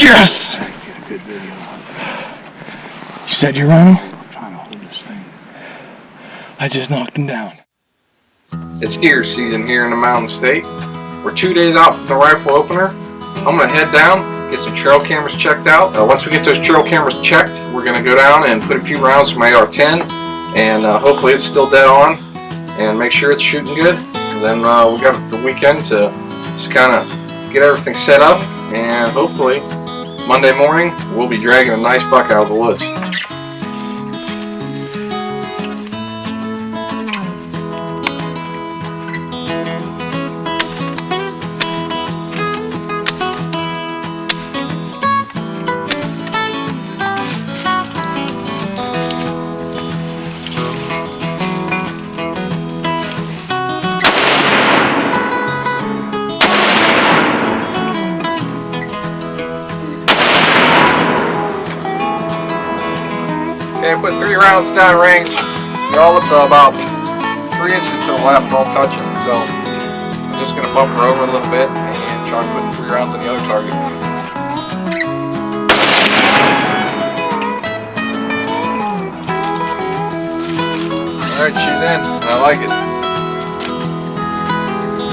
Yes! Get a good video of it. You said you're running? I'm trying to hold this thing. I just knocked him down. It's deer season here in the Mountain State. We're 2 days out from the rifle opener. I'm going to head down, get some trail cameras checked out. Once we get those trail cameras checked, we're going to go down and put a few rounds from my AR-10, and hopefully it's still dead on, and make sure it's shooting good. And then we got the weekend to just kind of get everything set up, and hopefully Monday morning we'll be dragging a nice buck out of the woods. Okay, I put 3 rounds down range. They're all up to about 3 inches to the left, all touching. So I'm just going to bump her over a little bit and try and put 3 rounds on the other target. Alright, she's in. I like it.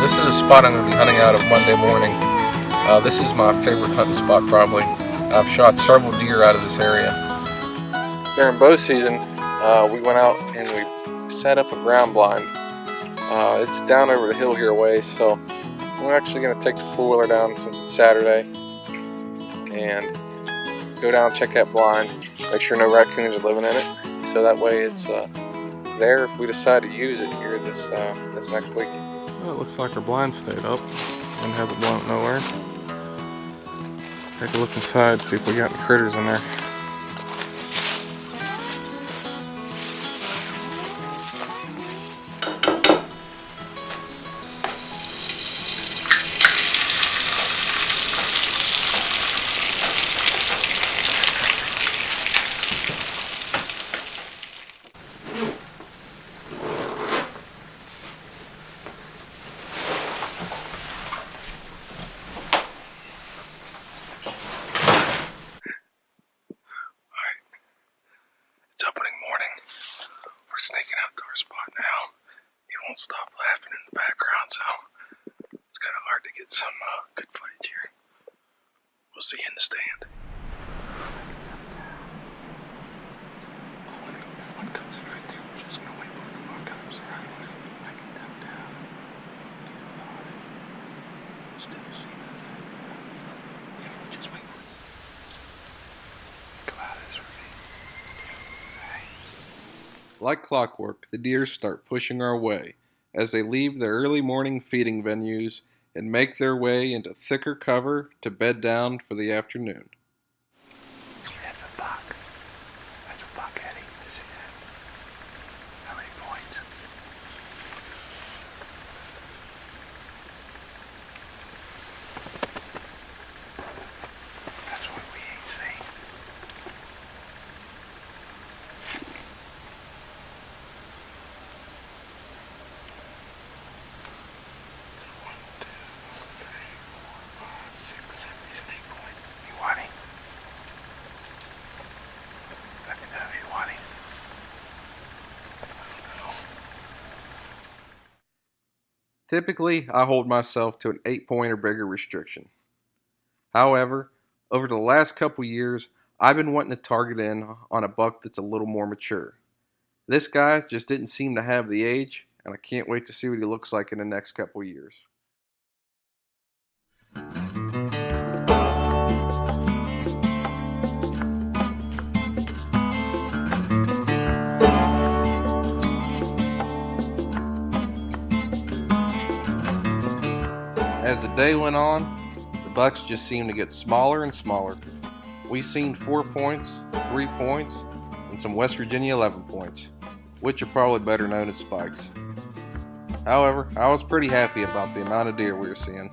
This is a spot I'm going to be hunting out of Monday morning. This is my favorite hunting spot probably. I've shot several deer out of this area. During bow season, we went out and we set up a ground blind. It's down over the hill here a ways, so we're actually going to take the four-wheeler down since it's Saturday and go down and check that blind, make sure no raccoons are living in it, so that way it's there if we decide to use it here this next week. Well, it looks like our blind stayed up and haven't blown up nowhere. Take a look inside, see if we got any critters in there. We're sneaking out to our spot now. He won't stop laughing in the background, so it's kind of hard to get some good footage here. We'll see you in the stand. If one comes in right there, we're just going to wait for him to walk up. So I can duck down, get him on it, instead of seeing the thing. Yeah, we'll just wait for him. Go out of this ravine. Like clockwork, the deer start pushing our way as they leave their early morning feeding venues and make their way into thicker cover to bed down for the afternoon. That's a buck. That's a buck, Eddie. I see that. How many points? That's what we ain't seen. Typically, I hold myself to an 8-point or bigger restriction. However, over the last couple years, I've been wanting to target in on a buck that's a little more mature. This guy just didn't seem to have the age, and I can't wait to see what he looks like in the next couple years. As the day went on, the bucks just seemed to get smaller and smaller. We seen 4 points, 3 points, and some West Virginia 11 points, which are probably better known as spikes. However, I was pretty happy about the amount of deer we were seeing.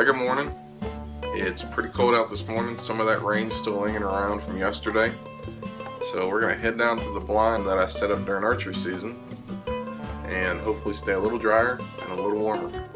Second morning. It's pretty cold out this morning. Some of that rain's still hanging around from yesterday. So we're going to head down to the blind that I set up during archery season and hopefully stay a little drier and a little warmer.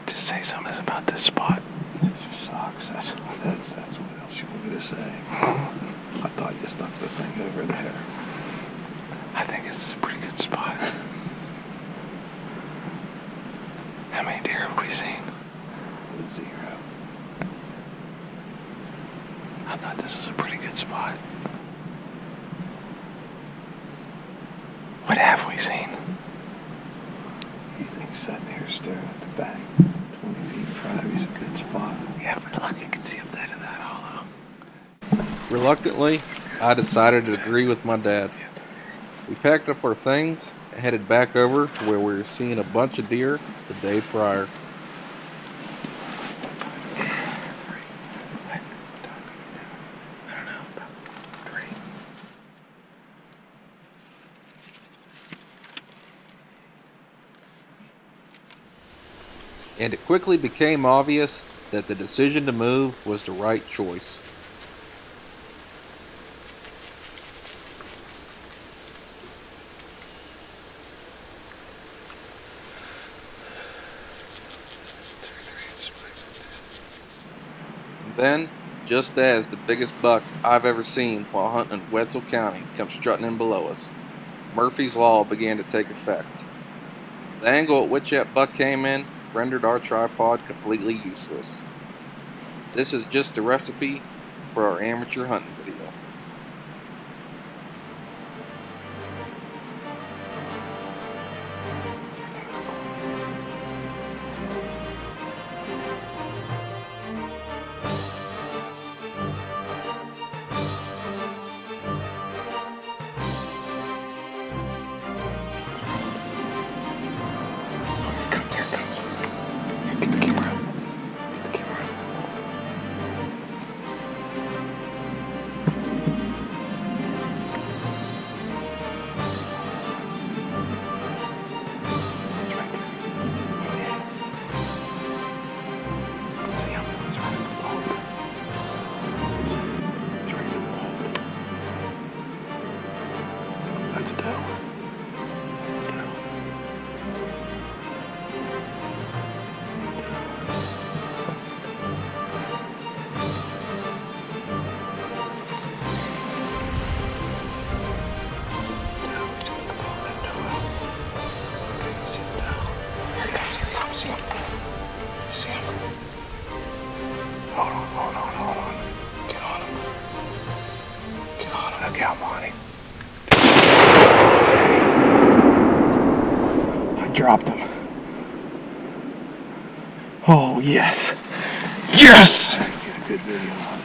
Just say something about this spot. This sucks. That's what else you want me to say. I thought you stuck the thing over there. I think this is a pretty good spot. How many deer have we seen? 0. I thought this was a pretty good spot. What have we seen? You think sitting here staring at the bank, 20 feet in front of you is a good spot? Yeah, but look, you can see up there to that hollow. Reluctantly, I decided to agree with my dad. We packed up our things and headed back over to where we were seeing a bunch of deer the day prior. I don't know, about 3. And it quickly became obvious that the decision to move was the right choice. Then, just as the biggest buck I've ever seen while hunting in Wetzel County comes strutting in below us, Murphy's Law began to take effect. The angle at which that buck came in rendered our tripod completely useless. This is just a recipe for our amateur hunting video. That's a doe. Hold on. Get on him. Look out, Monty. I dropped him. Oh, yes. Yes! Get a good video on it.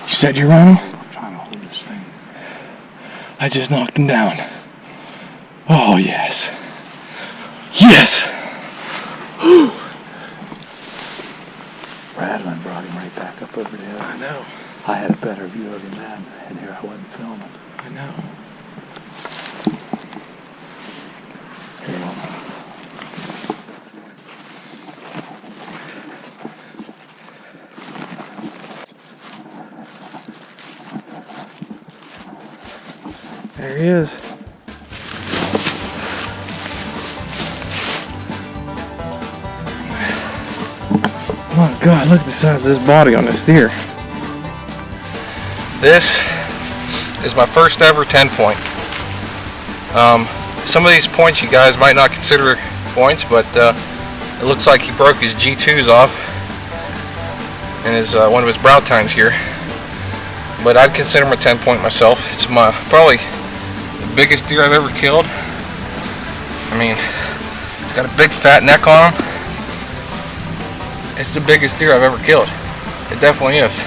You said you're on him? I'm trying to hold this thing. I just knocked him down. Oh, yes. Yes! Rattling brought him right back up over the hill. I know. I had a better view of him then, and here I wasn't filming. I know. There he is. Oh God, look at the size of this body on this deer. This is my first ever 10-point. Some of these points you guys might not consider points, but it looks like he broke his G2s off and his one of his brow tines here. But I'd consider him a 10-point myself. It's probably the biggest deer I've ever killed. I mean, he's got a big fat neck on him. It's the biggest deer I've ever killed. It definitely is.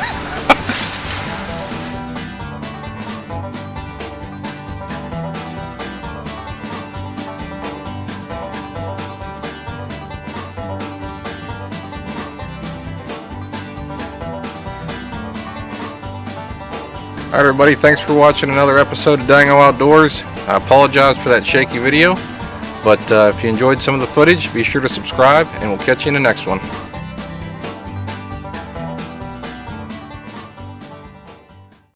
Alright everybody, thanks for watching another episode of Dango Outdoors. I apologize for that shaky video, but if you enjoyed some of the footage, be sure to subscribe and we'll catch you in the next one.